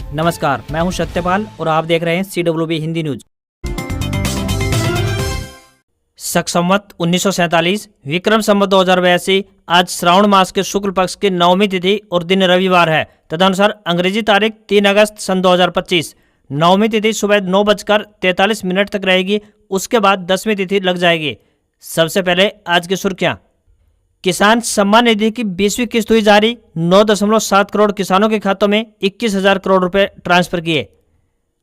नमस्कार, मैं हूं सत्यपाल और आप देख रहे हैं CWB हिंदी न्यूज। शक संवत 1947 विक्रम संवत 2082 आज श्रावण मास के शुक्ल पक्ष की 9वीं तिथि और दिन रविवार है। तदनुसार अंग्रेजी तारीख 3 अगस्त सन 2025। 9वीं तिथि सुबह 9:43 तक रहेगी। उसके बाद 10वीं तिथि लग जाएगी। सबसे पहले आज की सुर्खियां। किसान सम्मान निधि की 20वीं किस्त हुई जारी। 9.7 करोड़ किसानों के खातों में 21,000 करोड़ रुपए ट्रांसफर किए।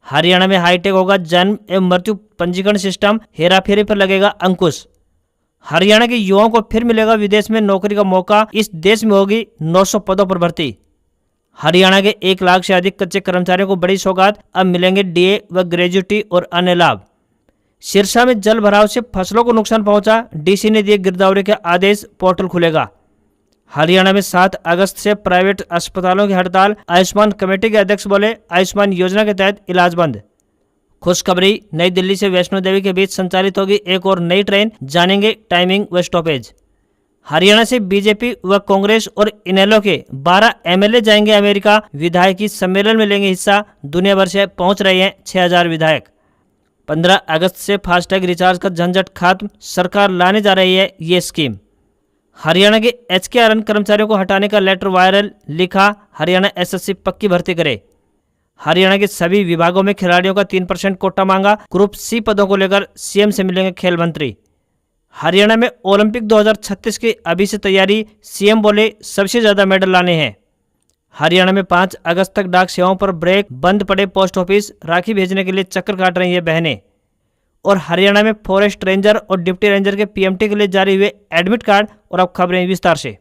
हरियाणा में हाईटेक होगा जन्म एवं मृत्यु पंजीकरण सिस्टम, हेराफेरी पर लगेगा अंकुश। हरियाणा के युवाओं को फिर मिलेगा विदेश में नौकरी का मौका। इस देश में होगी 900 पदों पर भर्ती। हरियाणा के 1 लाख से अधिक कच्चे कर्मचारियों को बड़ी सौगात, अब मिलेंगे DA व ग्रेजुएटी और अन्य लाभ। सिरसा में जल भराव से फसलों को नुकसान पहुंचा, DC ने दिए गिरदावरी के आदेश, पोर्टल खुलेगा। हरियाणा में 7 अगस्त से प्राइवेट अस्पतालों की हड़ताल। आयुष्मान कमेटी के अध्यक्ष बोले, आयुष्मान योजना के तहत इलाज बंद। खुशखबरी, नई दिल्ली से वैष्णो देवी के बीच संचालित होगी एक और नई ट्रेन, जानेंगे टाइमिंग व स्टॉपेज। हरियाणा से बीजेपी व कांग्रेस और इनेलो के 12 MLA जाएंगे अमेरिका। विधायकी सम्मेलन में लेंगे हिस्सा। दुनिया भर से पहुंच रहे हैं 6,000 विधायक। 15 अगस्त से फास्टैग रिचार्ज का झंझट खत्म, सरकार लाने जा रही है ये स्कीम। हरियाणा के HKRN कर्मचारियों को हटाने का लेटर वायरल, लिखा हरियाणा SSC पक्की भर्ती करे। हरियाणा के सभी विभागों में खिलाड़ियों का 3% कोटा मांगा। ग्रुप C पदों को लेकर CM से मिलेंगे खेल मंत्री। हरियाणा में ओलंपिक 2036 की अभी से तैयारी। CM बोले, सबसे ज्यादा मेडल लाने हैं। हरियाणा में 5 अगस्त तक डाक सेवाओं पर ब्रेक, बंद पड़े पोस्ट ऑफिस। राखी भेजने के लिए चक्कर काट रही है बहनें। और हरियाणा में फॉरेस्ट रेंजर और डिप्टी रेंजर के PMT के लिए जारी हुए एडमिट कार्ड। और अब खबरें विस्तार से।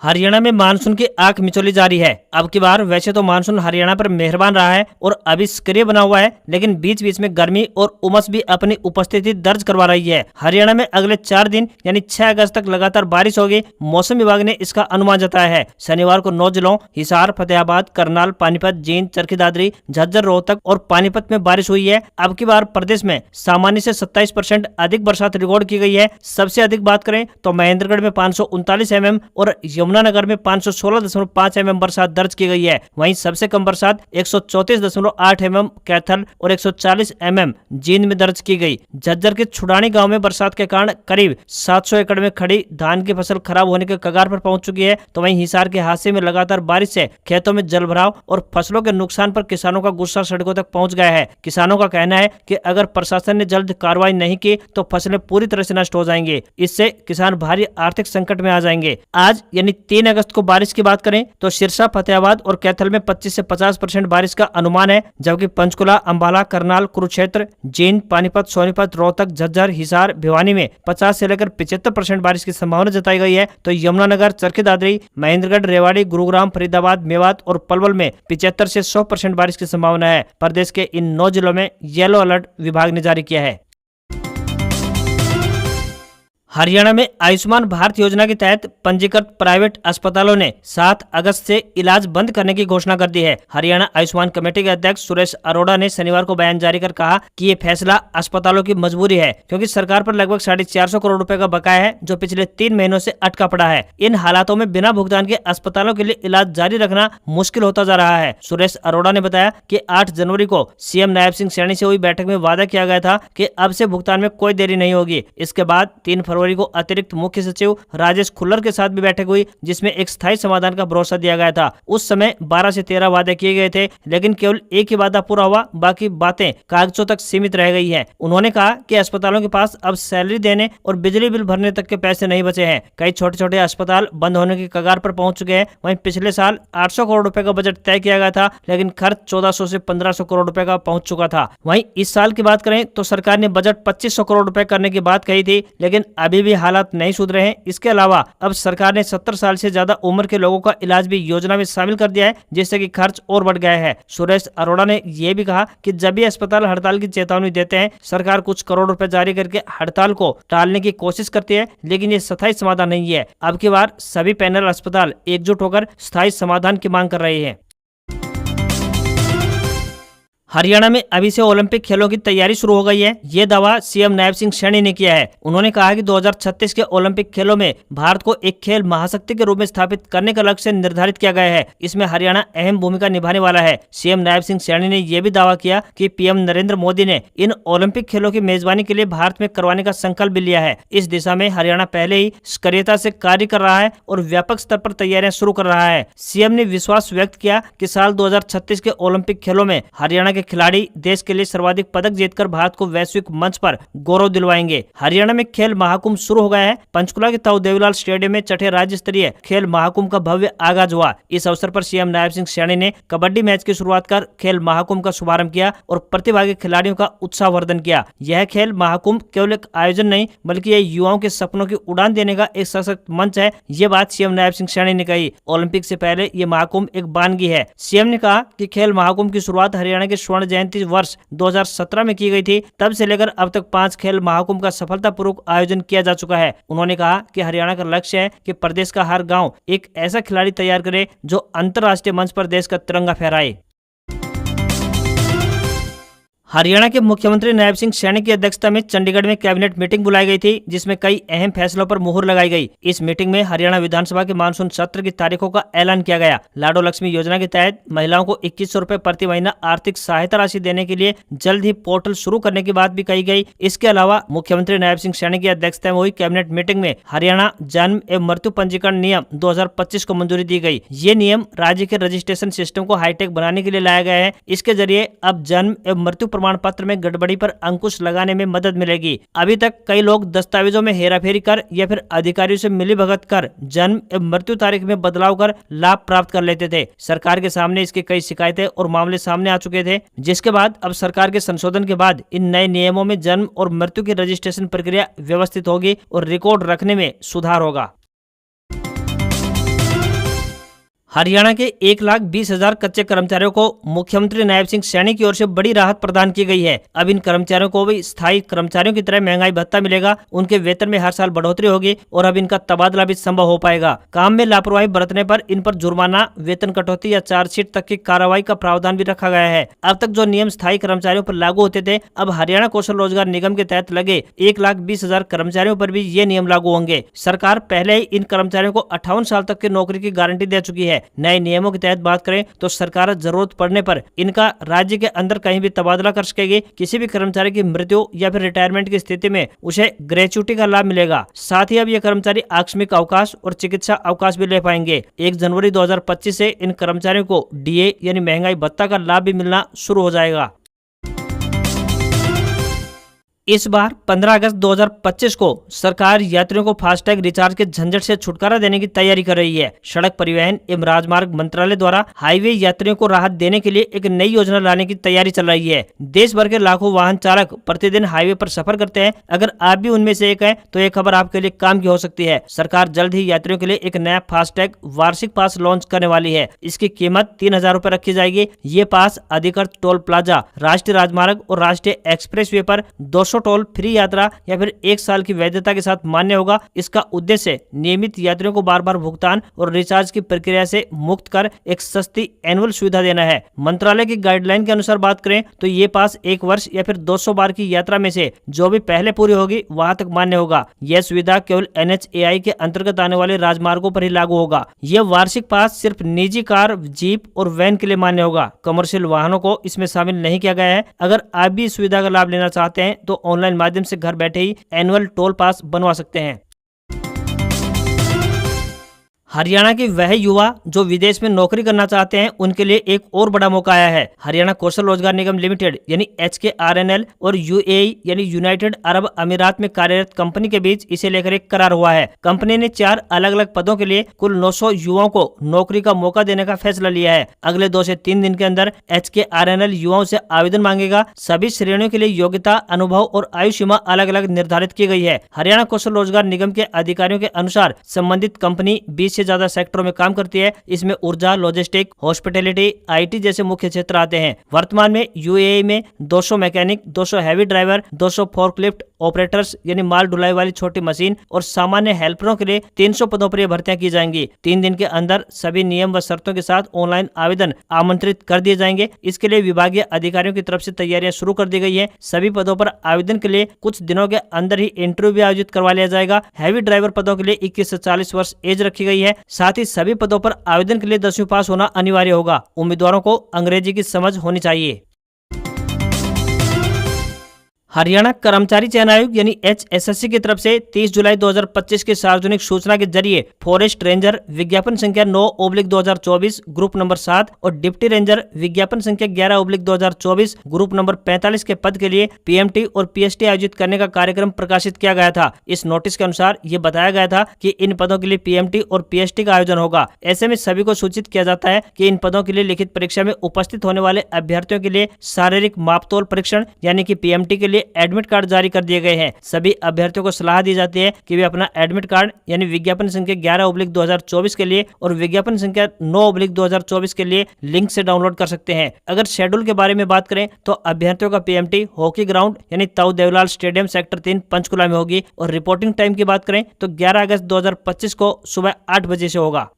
हरियाणा में मानसून की आंख मिचौली जारी है। अब की बार वैसे तो मानसून हरियाणा पर मेहरबान रहा है और अभी सक्रिय बना हुआ है, लेकिन बीच बीच में गर्मी और उमस भी अपनी उपस्थिति दर्ज करवा रही है। हरियाणा में अगले 4 दिन यानी 6 अगस्त तक लगातार बारिश होगी। मौसम विभाग ने इसका अनुमान जताया है। शनिवार को 9 जिलों हिसार, फतेहाबाद, करनाल, पानीपत, जींद, चरखी दादरी, झज्जर, रोहतक और पानीपत में बारिश हुई है। अब की बार प्रदेश में सामान्य से 27% अधिक बरसात रिकॉर्ड की गई है। सबसे अधिक बात करें तो महेंद्रगढ़ में 539 mm और यमुनानगर में 516.5 mm बरसात दर्ज की गई है। वहीं सबसे कम बरसात 134.8 mm कैथल और 140 mm जींद में दर्ज की गई। झज्जर के छुड़ानी गांव में बरसात के कारण करीब 700 एकड़ में खड़ी धान की फसल खराब होने के कगार पर पहुंच चुकी है। तो वहीं हिसार के हादसे में लगातार बारिश से खेतों में जलभराव और फसलों के नुकसान पर किसानों का गुस्सा सड़कों तक पहुंच गया है। किसानों का कहना है कि अगर प्रशासन ने जल्द कार्रवाई नहीं की तो फसलें पूरी तरह से नष्ट हो जाएंगी। इससे किसान भारी आर्थिक संकट में आ जाएंगे। आज यानी 3 अगस्त को बारिश की बात करें तो सिरसा, फतेहाबाद और कैथल में 25 से 50% बारिश का अनुमान है, जबकि पंचकुला, अंबाला, करनाल, कुरुक्षेत्र, जींद, पानीपत, सोनीपत, रोहतक, झज्जर, हिसार, भिवानी में 50 से लेकर 75% बारिश की संभावना जताई गई है। तो यमुनानगर, चरखी दादरी, महेंद्रगढ़, रेवाड़ी, गुरुग्राम, फरीदाबाद, मेवात और पलवल में 75 से 100% बारिश की संभावना है। प्रदेश के इन 9 जिलों में येलो अलर्ट विभाग ने जारी किया है। हरियाणा में आयुष्मान भारत योजना के तहत पंजीकृत प्राइवेट अस्पतालों ने 7 अगस्त से इलाज बंद करने की घोषणा कर दी है। हरियाणा आयुष्मान कमेटी के अध्यक्ष सुरेश अरोड़ा ने शनिवार को बयान जारी कर कहा कि ये फैसला अस्पतालों की मजबूरी है, क्योंकि सरकार पर लगभग 450 करोड़ रुपए का बकाया है, जो पिछले 3 महीनों से अटका पड़ा है। इन हालातों में बिना भुगतान के अस्पतालों के लिए इलाज जारी रखना मुश्किल होता जा रहा है। सुरेश अरोड़ा ने बताया कि 8 जनवरी को CM नायब सिंह सैनी से हुई बैठक में वादा किया गया था कि अब से भुगतान में कोई देरी नहीं होगी। इसके बाद 3 फरवरी को अतिरिक्त मुख्य सचिव राजेश खुल्लर के साथ भी बैठक हुई, जिसमें एक स्थायी समाधान का भरोसा दिया गया था। उस समय 12 से 13 वादे किए गए थे, लेकिन केवल एक ही वादा पूरा हुआ, बाकी बातें कागजों तक सीमित रह गई है। उन्होंने कहा कि अस्पतालों के पास अब सैलरी देने और बिजली बिल भरने तक के पैसे नहीं बचे हैं। कई छोटे छोटे अस्पताल बंद होने की कगार पर पहुंच चुके हैं। वहीं पिछले साल 800 करोड़ रुपए का बजट तय किया गया था, लेकिन खर्च 1400 से 1500 करोड़ रुपए का पहुंच चुका था। वहीं इस साल की बात करें तो सरकार ने बजट 2500 करोड़ रुपए करने की बात कही थी, लेकिन अभी भी हालात नहीं सुधरे हैं। इसके अलावा अब सरकार ने 70 साल से ज्यादा उम्र के लोगों का इलाज भी योजना में शामिल कर दिया है, जिससे कि खर्च और बढ़ गया है। सुरेश अरोड़ा ने यह भी कहा कि जब भी अस्पताल हड़ताल की चेतावनी देते हैं, सरकार कुछ करोड़ रुपए जारी करके हड़ताल को टालने की कोशिश करती है, लेकिन ये स्थायी समाधान नहीं है। अब की बार सभी पैनल अस्पताल एकजुट होकर स्थायी समाधान की मांग कर रहे हैं। हरियाणा में अभी से ओलंपिक खेलों की तैयारी शुरू हो गई है। ये दावा सीएम नायब सिंह सैनी ने किया है। उन्होंने कहा कि 2036 के ओलंपिक खेलों में भारत को एक खेल महाशक्ति के रूप में स्थापित करने का लक्ष्य निर्धारित किया गया है। इसमें हरियाणा अहम भूमिका निभाने वाला है। सीएम नायब सिंह सैनी ने यह भी दावा किया कि पीएम नरेंद्र मोदी ने इन ओलंपिक खेलों की मेजबानी के लिए भारत में करवाने का संकल्प भी लिया है। इस दिशा में हरियाणा पहले ही सक्रियता से कार्य कर रहा है और व्यापक स्तर पर तैयारियां शुरू कर रहा है। सीएम ने विश्वास व्यक्त किया कि साल 2036 के ओलंपिक खेलों में हरियाणा के खिलाड़ी देश के लिए सर्वाधिक पदक जीतकर भारत को वैश्विक मंच पर गौरव दिलवाएंगे। हरियाणा में खेल महाकुंभ शुरू हो गया है। पंचकुला के ताऊ देवीलाल स्टेडियम में छठे राज्य स्तरीय खेल महाकुंभ का भव्य आगाज हुआ। इस अवसर पर सीएम नायब सिंह सैनी ने कबड्डी मैच की शुरुआत कर खेल महाकुंभ का शुभारंभ किया और प्रतिभागी खिलाड़ियों का उत्साहवर्धन किया। यह खेल महाकुंभ केवल एक आयोजन नहीं बल्कि यह युवाओं के सपनों की उड़ान देने का एक सशक्त मंच है। ये बात सीएम नायब सिंह सैनी ने कही। ओलंपिक से पहले ये महाकुंभ एक बानगी है। सीएम ने कहा कि खेल महाकुंभ की शुरुआत हरियाणा के स्वर्ण जयंती वर्ष 2017 में की गई थी। तब से लेकर अब तक 5 खेल महाकुंभ का सफलतापूर्वक आयोजन किया जा चुका है। उन्होंने कहा कि हरियाणा का लक्ष्य है कि प्रदेश का हर गांव एक ऐसा खिलाड़ी तैयार करे जो अंतर्राष्ट्रीय मंच पर देश का तिरंगा फहराए। हरियाणा के मुख्यमंत्री नायब सिंह सैनी की अध्यक्षता में चंडीगढ़ में कैबिनेट मीटिंग बुलाई गई थी, जिसमें कई अहम फैसलों पर मुहर लगाई गई। इस मीटिंग में हरियाणा विधानसभा के मानसून सत्र की तारीखों का ऐलान किया गया। लाडो लक्ष्मी योजना के तहत महिलाओं को 2100 रुपए प्रति महीना आर्थिक सहायता राशि देने के लिए जल्द ही पोर्टल शुरू करने की बात भी कही गई। इसके अलावा मुख्यमंत्री नायब सिंह सैनी की अध्यक्षता में हुई कैबिनेट मीटिंग में हरियाणा जन्म एवं मृत्यु पंजीकरण नियम 2025 को मंजूरी दी गई। ये नियम राज्य के रजिस्ट्रेशन सिस्टम को हाईटेक बनाने के लिए लाया गया है। इसके जरिए अब जन्म एवं मृत्यु प्रमाण पत्र में गड़बड़ी पर अंकुश लगाने में मदद मिलेगी। अभी तक कई लोग दस्तावेजों में हेराफेरी कर या फिर अधिकारियों से मिलीभगत कर जन्म एवं मृत्यु तारीख में बदलाव कर लाभ प्राप्त कर लेते थे। सरकार के सामने इसकी कई शिकायतें और मामले सामने आ चुके थे, जिसके बाद अब सरकार के संशोधन के बाद इन नए नियमों में जन्म और मृत्यु की रजिस्ट्रेशन प्रक्रिया व्यवस्थित होगी और रिकॉर्ड रखने में सुधार होगा। हरियाणा के 1,20,000 कच्चे कर्मचारियों को मुख्यमंत्री नायब सिंह सैनी की ओर से बड़ी राहत प्रदान की गई है। अब इन कर्मचारियों को भी स्थायी कर्मचारियों की तरह महंगाई भत्ता मिलेगा। उनके वेतन में हर साल बढ़ोतरी होगी और अब इनका तबादला भी संभव हो पाएगा। काम में लापरवाही बरतने पर इन पर जुर्माना, वेतन कटौती या चार्जशीट तक की कार्रवाई का प्रावधान भी रखा गया है। अब तक जो नियम स्थायी कर्मचारियों पर लागू होते थे, अब हरियाणा कौशल रोजगार निगम के तहत लगे 1,20,000 कर्मचारियों पर भी ये नियम लागू होंगे। सरकार पहले ही इन कर्मचारियों को 58 साल तक की नौकरी की गारंटी दे चुकी है। नए नियमों के तहत बात करें तो सरकार जरूरत पड़ने पर इनका राज्य के अंदर कहीं भी तबादला कर सकेगी। किसी भी कर्मचारी की मृत्यु या फिर रिटायरमेंट की स्थिति में उसे ग्रेच्युटी का लाभ मिलेगा। साथ ही अब ये कर्मचारी आकस्मिक अवकाश और चिकित्सा अवकाश भी ले पाएंगे। 1 जनवरी 2025 से इन कर्मचारियों को डीए यानी महंगाई भत्ता का लाभ भी मिलना शुरू हो जाएगा। इस बार 15 अगस्त 2025 को सरकार यात्रियों को फास्टैग रिचार्ज के झंझट से छुटकारा देने की तैयारी कर रही है। सड़क परिवहन एवं राजमार्ग मंत्रालय द्वारा हाईवे यात्रियों को राहत देने के लिए एक नई योजना लाने की तैयारी चल रही है। देश भर के लाखों वाहन चालक प्रतिदिन हाईवे पर सफर करते हैं। अगर आप भी उनमें से एक हैं, तो ये खबर आपके लिए काम की हो सकती है। सरकार जल्द ही यात्रियों के लिए एक नया फास्टैग वार्षिक पास लॉन्च करने वाली है। इसकी कीमत 3,000 रुपए रखी जाएगी। ये पास अधिकृत टोल प्लाजा, राष्ट्रीय राजमार्ग और राष्ट्रीय एक्सप्रेसवे पर 200 टोल फ्री यात्रा या फिर 1 साल की वैधता के साथ मान्य होगा। इसका उद्देश्य नियमित यात्रियों को बार बार भुगतान और रिचार्ज की प्रक्रिया से मुक्त कर एक सस्ती एनुअल सुविधा देना है। मंत्रालय की गाइडलाइन के अनुसार बात करें तो ये पास 1 वर्ष या फिर 200 बार की यात्रा में से जो भी पहले पूरी होगी वहां तक मान्य होगा। यह सुविधा केवल NHAI के अंतर्गत आने वाले राजमार्गों पर ही लागू होगा। यह वार्षिक पास सिर्फ निजी कार, जीप और वैन के लिए मान्य होगा। कमर्शियल वाहनों को इसमें शामिल नहीं किया गया है। अगर आप भी इस सुविधा का लाभ लेना चाहते हैं तो ऑनलाइन माध्यम से घर बैठे ही एनुअल टोल पास बनवा सकते हैं। हरियाणा के वह युवा जो विदेश में नौकरी करना चाहते हैं, उनके लिए एक और बड़ा मौका आया है। हरियाणा कौशल रोजगार निगम लिमिटेड यानी HKRNL और UAE यानी यूनाइटेड अरब अमीरात में कार्यरत कंपनी के बीच इसे लेकर एक करार हुआ है। कंपनी ने 4 अलग अलग पदों के लिए कुल 900 युवाओं को नौकरी का मौका देने का फैसला लिया है। अगले 2 से 3 दिन के अंदर HKRNL युवाओं से आवेदन मांगेगा। सभी श्रेणियों के लिए योग्यता, अनुभव और आयु सीमा अलग अलग निर्धारित की गई है। हरियाणा कौशल रोजगार निगम के अधिकारियों के अनुसार संबंधित कंपनी 20 से ज्यादा सेक्टरों में काम करती है। इसमें ऊर्जा, लॉजिस्टिक, हॉस्पिटैलिटी, IT जैसे मुख्य क्षेत्र आते हैं। वर्तमान में UAE में 200 mechanic, 200 heavy driver, 200 forklift operators यानी माल ढुलाई वाली छोटी मशीन और सामान्य हेल्परों के लिए 300 पदों पर भर्तियां की जाएंगी। 3 दिन के अंदर सभी नियम व शर्तों के साथ ऑनलाइन आवेदन आमंत्रित कर दिए जाएंगे। इसके लिए विभागीय अधिकारियों की तरफ से तैयारियां शुरू कर दी गई है। सभी पदों पर आवेदन के लिए कुछ दिनों के अंदर ही इंटरव्यू भी आयोजित करवा लिया जाएगा। हैवी ड्राइवर पदों के लिए 21 से 40 वर्ष एज रखी गई है। साथ ही सभी पदों पर आवेदन के लिए 10वीं पास होना अनिवार्य होगा। उम्मीदवारों को अंग्रेजी की समझ होनी चाहिए। हरियाणा कर्मचारी चयन आयोग यानी HSSC की तरफ से 30 जुलाई 2025 की सार्वजनिक सूचना के जरिए फॉरेस्ट रेंजर विज्ञापन संख्या 9/2024 ग्रुप नंबर 7 और डिप्टी रेंजर विज्ञापन संख्या 11/2024 ग्रुप नंबर 45 के पद के लिए PMT और PST आयोजित करने का कार्यक्रम प्रकाशित किया गया था। इस नोटिस के अनुसार ये बताया गया था कि इन पदों के लिए PMT और PST का आयोजन होगा। ऐसे में सभी को सूचित किया जाता है कि इन पदों के लिए लिखित परीक्षा में उपस्थित होने वाले अभ्यर्थियों के लिए शारीरिक मापतोल परीक्षण यानी कि PMT के लिए एडमिट कार्ड जारी कर दिए गए हैं। सभी अभ्यर्थियों को सलाह दी जाती है कि वे अपना एडमिट कार्ड यानी विज्ञापन संख्या 11/2024 के लिए और विज्ञापन संख्या 9/2024 के लिए लिंक से डाउनलोड कर सकते हैं। अगर शेड्यूल के बारे में बात करें तो अभ्यर्थियों का PMT हॉकी ग्राउंड यानी ताऊ देवलाल स्टेडियम सेक्टर 3 पंचकुला में होगी और रिपोर्टिंग टाइम की बात करें तो 11 अगस्त 2025 को सुबह 8 बजे से होगा।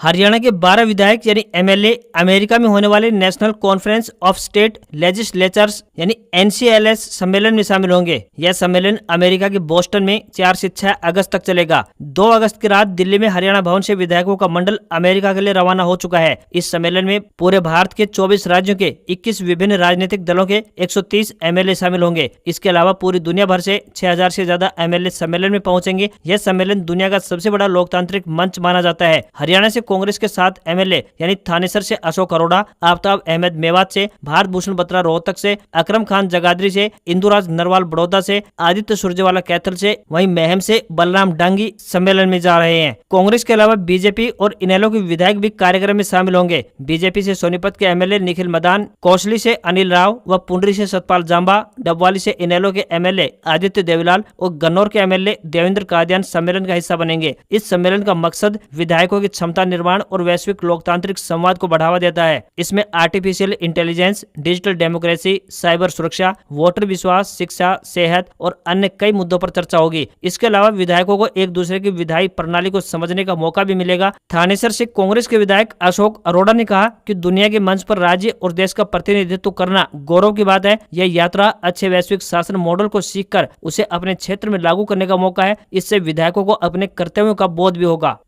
हरियाणा के 12 विधायक यानी MLA अमेरिका में होने वाले national conference of state legislatures यानी NCLS सम्मेलन में शामिल होंगे। यह सम्मेलन अमेरिका के बोस्टन में 4 से 6 अगस्त तक चलेगा। 2 अगस्त की रात दिल्ली में हरियाणा भवन से विधायकों का मंडल अमेरिका के लिए रवाना हो चुका है। इस सम्मेलन में पूरे भारत के 24 राज्यों के 21 विभिन्न राजनीतिक दलों के 130 MLA शामिल होंगे। इसके अलावा पूरी दुनिया भर से 6000 से ज्यादा MLA सम्मेलन में पहुंचेंगे। यह सम्मेलन दुनिया का सबसे बड़ा लोकतांत्रिक मंच माना जाता है। हरियाणा से कांग्रेस के 7 MLA यानी थानेसर से अशोक अरोड़ा, आफ्ताब अहमद मेवात से, भारत भूषण बत्रा रोहतक से, अकरम खान जगाधरी से, इंदुराज नरवाल बड़ौदा से, आदित्य सुरजेवाला कैथल से, वहीं महम से बलराम डांगी सम्मेलन में जा रहे हैं। कांग्रेस के अलावा बीजेपी और इनेलो के विधायक भी कार्यक्रम में शामिल होंगे। बीजेपी से सोनीपत के MLA निखिल मदान, कौशली से अनिल राव व पुंडरी से सतपाल जांबा, डबवाली से इनेलो के MLA आदित्य देवीलाल और गन्नौर के MLA देवेंद्र कादियान सम्मेलन का हिस्सा बनेंगे। इस सम्मेलन का मकसद विधायकों की क्षमता निर्माण और वैश्विक लोकतांत्रिक संवाद को बढ़ावा देता है। इसमें artificial intelligence, digital democracy, cyber सुरक्षा, वोटर विश्वास, शिक्षा, सेहत और अन्य कई मुद्दों पर चर्चा होगी। इसके अलावा विधायकों को एक दूसरे की विधायी प्रणाली को समझने का मौका भी मिलेगा। थानेसर से कांग्रेस के विधायक अशोक अरोड़ा ने कहा कि दुनिया के मंच पर राज्य और देश का प्रतिनिधित्व करना गौरव की बात है। यह यात्रा अच्छे वैश्विक शासन मॉडल को सीखकर उसे अपने क्षेत्र में लागू करने का मौका है। इससे विधायकों को अपने कर्तव्यों का बोध भी होगा।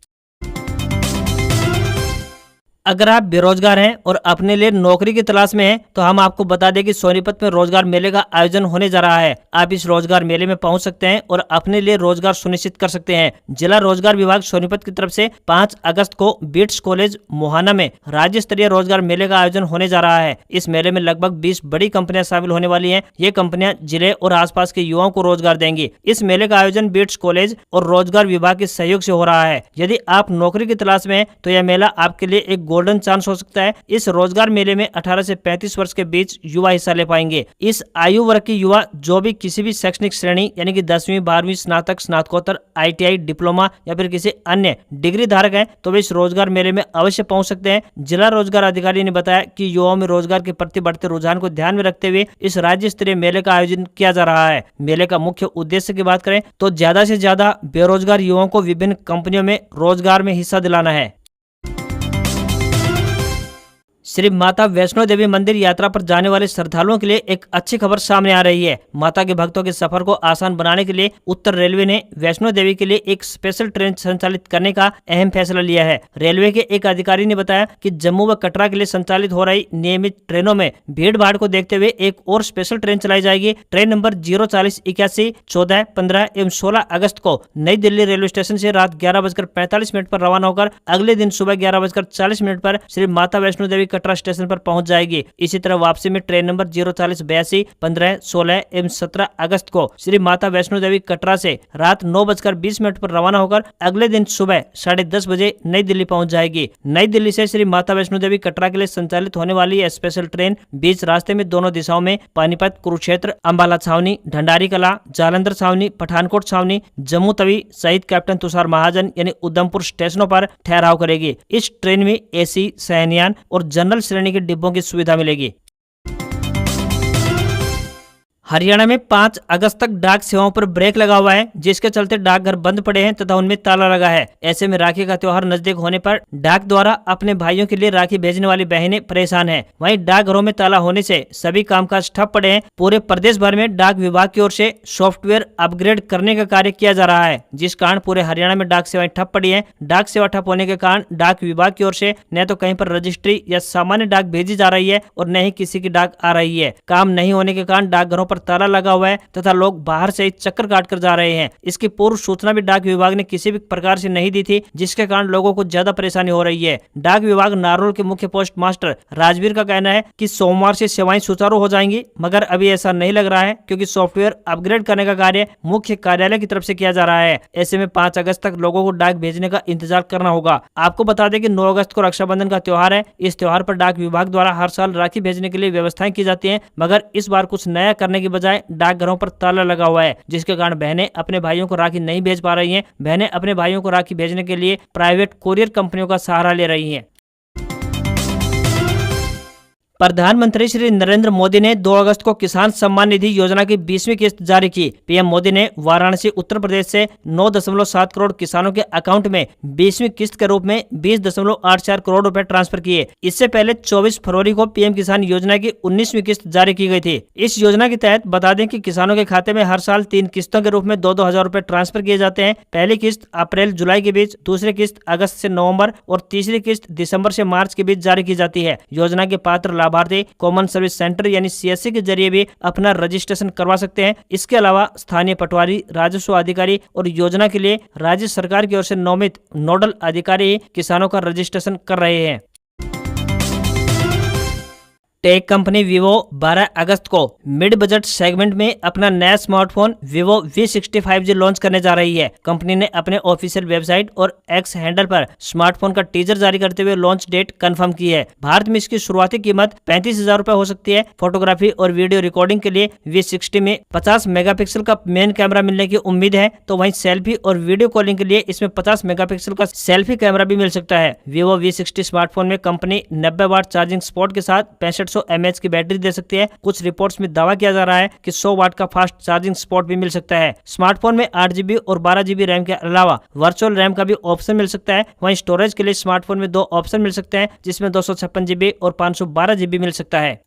अगर आप बेरोजगार हैं और अपने लिए नौकरी की तलाश में हैं तो हम आपको बता दें कि सोनीपत में रोजगार मेले का आयोजन होने जा रहा है। आप इस रोजगार मेले में पहुंच सकते हैं और अपने लिए रोजगार सुनिश्चित कर सकते हैं। जिला रोजगार विभाग सोनीपत की तरफ से 5 अगस्त को बीट्स कॉलेज मोहाना में राज्य स्तरीय रोजगार मेले का आयोजन होने जा रहा है। इस मेले में लगभग 20 बड़ी कंपनियां शामिल होने वाली है। ये कंपनियां जिले और आसपास के युवाओं को रोजगार देंगी। इस मेले का आयोजन बीट्स कॉलेज और रोजगार विभाग के सहयोग से हो रहा है। यदि आप नौकरी की तलाश में हैं तो यह मेला आपके लिए एक गोल्डन चांस हो सकता है। इस रोजगार मेले में 18 से 35 वर्ष के बीच युवा हिस्सा ले पाएंगे। इस आयु वर्ग के युवा जो भी किसी भी शैक्षणिक श्रेणी यानी कि 10वीं 12वीं स्नातक स्नातकोत्तर ITI डिप्लोमा या फिर किसी अन्य डिग्री धारक हैं तो वे इस रोजगार मेले में अवश्य पहुंच सकते हैं। जिला रोजगार अधिकारी ने बताया कि युवाओं में रोजगार के प्रति बढ़ते रुझान को ध्यान में रखते हुए इस राज्य स्तरीय मेले का आयोजन किया जा रहा है। मेले का मुख्य उद्देश्य की बात करें तो ज्यादा से ज्यादा बेरोजगार युवाओं को विभिन्न कंपनियों में रोजगार में हिस्सा दिलाना है। श्री माता वैष्णो देवी मंदिर यात्रा पर जाने वाले श्रद्धालुओं के लिए एक अच्छी खबर सामने आ रही है। माता के भक्तों के सफर को आसान बनाने के लिए उत्तर रेलवे ने वैष्णो देवी के लिए एक स्पेशल ट्रेन संचालित करने का अहम फैसला लिया है। रेलवे के एक अधिकारी ने बताया कि जम्मू व कटरा के लिए संचालित हो रही नियमित ट्रेनों में भीड़ भाड़ को देखते हुए एक और स्पेशल ट्रेन चलाई जाएगी। ट्रेन नंबर 04081 14, 15 एवं 16 अगस्त को नई दिल्ली रेलवे स्टेशन से रात 11:45 पर रवाना होकर अगले दिन सुबह 11:40 पर श्री माता वैष्णो देवी कटरा स्टेशन पर पहुंच जाएगी। इसी तरह वापसी में ट्रेन नंबर 040 82 15 16 एवं 17 अगस्त को श्री माता वैष्णो देवी कटरा से रात 9:20 पर रवाना होकर अगले दिन सुबह 10:30 बजे नई दिल्ली पहुंच जाएगी। नई दिल्ली से श्री माता वैष्णो देवी कटरा के लिए संचालित होने वाली यह स्पेशल ट्रेन बीच रास्ते में दोनों दिशाओं में पानीपत, कुरुक्षेत्र, अंबाला छावनी, भंडारी कला, जालंधर छावनी, पठानकोट छावनी, जम्मू तवी, शहीद कैप्टन तुषार महाजन यानी उधमपुर स्टेशनों पर ठहराव करेगी। इस ट्रेन में एसी, शयनयान और जनरल श्रेणी के डिब्बों की सुविधा मिलेगी। हरियाणा में 5 अगस्त तक डाक सेवाओं पर ब्रेक लगा हुआ है, जिसके चलते डाकघर बंद पड़े हैं तथा उनमें ताला लगा है। ऐसे में राखी का त्योहार नजदीक होने पर डाक द्वारा अपने भाइयों के लिए राखी भेजने वाली बहनें परेशान हैं। वहीं डाकघरों में ताला होने से सभी कामकाज ठप पड़े हैं। पूरे प्रदेश भर में डाक विभाग की ओर से सॉफ्टवेयर अपग्रेड करने का कार्य किया जा रहा है, जिस कारण पूरे हरियाणा में डाक सेवाएं ठप पड़ी है। डाक सेवा ठप होने के कारण डाक विभाग की ओर से न तो कहीं पर रजिस्ट्री या सामान्य डाक भेजी जा रही है और न ही किसी की डाक आ रही है। काम नहीं होने के कारण डाकघरों पर ताला लगा हुआ है तथा लोग बाहर से ही चक्कर काट कर जा रहे हैं। इसकी पूर्व सूचना भी डाक विभाग ने किसी भी प्रकार से नहीं दी थी, जिसके कारण लोगों को ज्यादा परेशानी हो रही है। डाक विभाग नारोल के मुख्य पोस्ट मास्टर राजवीर का कहना है कि सोमवार से सेवाएं सुचारू हो जाएंगी, मगर अभी ऐसा नहीं लग रहा है क्योंकि सॉफ्टवेयर अपग्रेड करने का कार्य मुख्य कार्यालय की तरफ से किया जा रहा है। ऐसे में 5 अगस्त तक लोगों को डाक भेजने का इंतजार करना होगा। आपको बता दें कि 9 अगस्त को रक्षाबंधन का त्योहार है। इस त्योहार पर डाक विभाग द्वारा हर साल राखी भेजने के लिए व्यवस्थाएं की जाती है, मगर इस बार कुछ नया करने की बजाय डाकघरों पर ताला लगा हुआ है, जिसके कारण बहनें अपने भाइयों को राखी नहीं भेज पा रही हैं। बहनें अपने भाइयों को राखी भेजने के लिए प्राइवेट कोरियर कंपनियों का सहारा ले रही हैं। प्रधानमंत्री श्री नरेंद्र मोदी ने 2 अगस्त को किसान सम्मान निधि योजना की 20वीं किस्त जारी की। पीएम मोदी ने वाराणसी उत्तर प्रदेश से 9.7 करोड़ किसानों के अकाउंट में 20वीं किस्त के रूप में 20.84 करोड़ रुपए ट्रांसफर किए। इससे पहले 24 फरवरी को पीएम किसान योजना की 19वीं किस्त जारी की गई थी। इस योजना के तहत बता दें कि किसानों के खाते में हर साल 3 किस्तों के रूप में 2-2 हजार रुपए ट्रांसफर किए जाते हैं। पहली किस्त अप्रैल जुलाई के बीच, दूसरी किस्त अगस्त से नवम्बर और तीसरी किस्त दिसंबर से मार्च के बीच जारी की जाती है। योजना के पात्र लाभार्थी कॉमन सर्विस सेंटर यानी सीएससी के जरिए भी अपना रजिस्ट्रेशन करवा सकते हैं। इसके अलावा स्थानीय पटवारी, राजस्व अधिकारी और योजना के लिए राज्य सरकार की ओर से नामित नोडल अधिकारी किसानों का रजिस्ट्रेशन कर रहे हैं। टेक कंपनी वीवो 12 अगस्त को मिड बजट सेगमेंट में अपना नया स्मार्टफोन वीवो V60 लॉन्च करने जा रही है। कंपनी ने अपने ऑफिशियल वेबसाइट और एक्स हैंडल पर स्मार्टफोन का टीजर जारी करते हुए लॉन्च डेट कंफर्म की है। भारत में इसकी शुरुआती कीमत 35,000 रुपए हो सकती है। फोटोग्राफी और वीडियो रिकॉर्डिंग के लिए V60 में 50 मेगापिक्सल का मेन कैमरा मिलने की उम्मीद है, तो वहीं सेल्फी और वीडियो कॉलिंग के लिए इसमें 50 मेगापिक्सल का सेल्फी कैमरा भी मिल सकता है। वीवो V60 स्मार्टफोन में कंपनी 90 वाट चार्जिंग स्पॉट के साथ 6500 mAh की बैटरी दे सकती है। कुछ रिपोर्ट्स में दावा किया जा रहा है कि 100 वाट का फास्ट चार्जिंग स्पॉट भी मिल सकता है। स्मार्टफोन में 8GB और 12GB रैम के अलावा वर्चुअल रैम का भी ऑप्शन मिल सकता है। वहीं स्टोरेज के लिए स्मार्टफोन में 2 ऑप्शन मिल सकते हैं, जिसमें 256GB और 512GB मिल सकता है।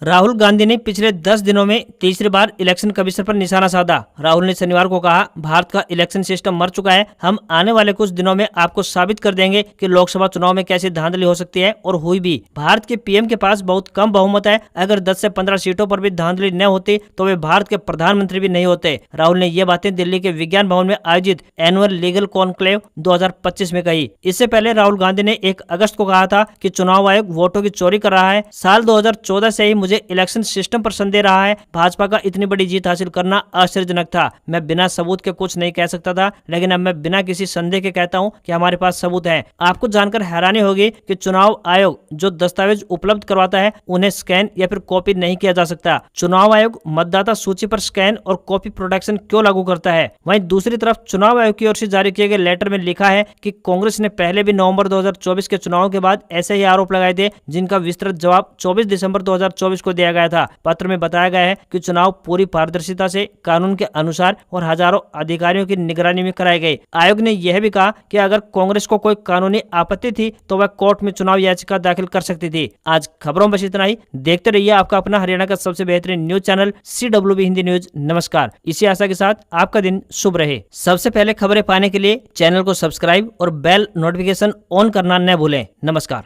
राहुल गांधी ने पिछले 10 दिनों में तीसरी बार इलेक्शन कमीशन पर निशाना साधा। राहुल ने शनिवार को कहा, भारत का इलेक्शन सिस्टम मर चुका है। हम आने वाले कुछ दिनों में आपको साबित कर देंगे कि लोकसभा चुनाव में कैसी धांधली हो सकती है, और हुई भी। भारत के पीएम के पास बहुत कम बहुमत है। अगर 10 से 15 सीटों पर भी धांधली न होती तो वे भारत के प्रधानमंत्री भी नहीं होते। राहुल ने ये बातें दिल्ली के विज्ञान भवन में आयोजित एनुअल लीगल कॉन्क्लेव 2025 में कही। इससे पहले राहुल गांधी ने 1 अगस्त को कहा था कि चुनाव आयोग वोटों की चोरी कर रहा है। साल 2014 से ही मुझे इलेक्शन सिस्टम पर संदेह रहा है। भाजपा का इतनी बड़ी जीत हासिल करना आश्चर्यजनक था। मैं बिना सबूत के कुछ नहीं कह सकता था, लेकिन अब मैं बिना किसी संदेह के कहता हूं कि हमारे पास सबूत है। आपको जानकर हैरानी होगी कि चुनाव आयोग जो दस्तावेज उपलब्ध करवाता है उन्हें स्कैन या फिर कॉपी नहीं किया जा सकता। चुनाव आयोग मतदाता सूची पर स्कैन और कॉपी प्रोटेक्शन क्यों लागू करता है? वहीं दूसरी तरफ चुनाव आयोग की ओर से जारी किए गए लेटर में लिखा है कि कांग्रेस ने पहले भी नवंबर 2024 के चुनाव के बाद ऐसे ही आरोप लगाए थे, जिनका विस्तृत जवाब 24 दिसंबर 2024 को दिया गया था। पत्र में बताया गया है कि चुनाव पूरी पारदर्शिता से कानून के अनुसार और हजारों अधिकारियों की निगरानी में कराए गए। आयोग ने यह भी कहा कि अगर कांग्रेस को कोई कानूनी आपत्ति थी तो वह कोर्ट में चुनाव याचिका दाखिल कर सकती थी। आज खबरों में बस इतना ही। देखते रहिए आपका अपना हरियाणा का सबसे बेहतरीन news channel CWB Hindi news. नमस्कार। इसी आशा के साथ आपका दिन शुभ रहे। सबसे पहले खबरें पाने के लिए चैनल को सब्सक्राइब और बेल नोटिफिकेशन ऑन करना न भूलें। नमस्कार।